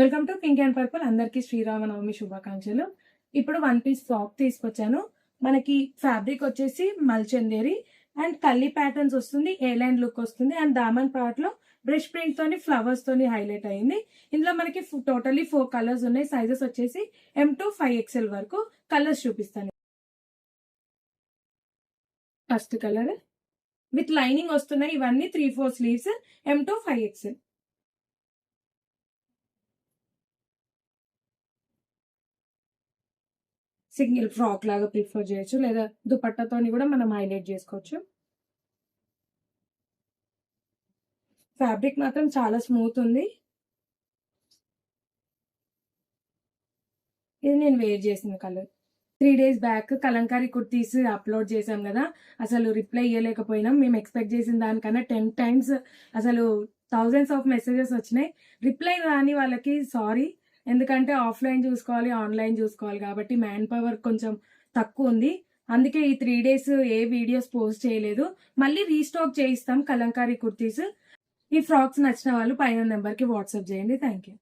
Welcome to pink and purple. అందరికీ శ్రీరామనవమి శుభాకాంక్షలు. ఇప్పుడు 1 పీస్ ఫ్రాక్ తీసుకొచ్చాను. మనకి ఫ్యాబ్రిక్ వచ్చేసి మల్చందేరి అండ్ కల్లి ప్యాటర్న్స్ వస్తుంది, ఏ లైన్ లుక్ వస్తుంది అండ్ దామన్ పార్ట్ లో బ్రష్ ప్రింట్ తోని ఫ్లవర్స్ తోని హైలైట్ అయింది. ఇందులో మనకి టోటల్లీ 4 కలర్స్ ఉన్నాయి. సైజెస్ వచ్చేసి M to 5XL వరకు. కలర్స్ చూపిస్తాను. ఫస్ట్ కలర్ విత్ లైనింగ్ వస్తున్నాయి. ఇవన్నీ 3/4 sleeves, M to 5XL. Single frock లాగా ప్రిఫర్ చేయొచ్చు, లేదా దుపట్టాతోని కూడా మనం హైలైట్ చేసుకోవచ్చు. ఫ్యాబ్రిక్ మాత్రం చాలా స్మూత్ ఉంది. ఇది నేను వేర్ చేసిన colour. 3 days back Kalamkari kurtis upload చేసాం కదా, అసలు రిప్లై ఇవ్వలేకపోయినాం. మేము ఎక్స్పెక్ట్ చేసిన దానికన్నా 10 times అసలు థౌజండ్స్ ఆఫ్ మెసేజెస్ వచ్చినాయి. రిప్లై రాని వాళ్ళకి సారీ, ఎందుకంటే ఆఫ్లైన్ చూసుకోవాలి, ఆన్లైన్ చూసుకోవాలి కాబట్టి మ్యాన్ పవర్ కొంచెం తక్కువ ఉంది. అందుకే ఈ 3 days ఏ వీడియోస్ పోస్ట్ చేయలేదు. మళ్ళీ రీస్టాక్ చేయిస్తాం కలంకారీ కుర్తీస్. ఈ ఫ్రాక్స్ నచ్చిన వాళ్ళు పైన నెంబర్కి వాట్సాప్ చేయండి. Thank you.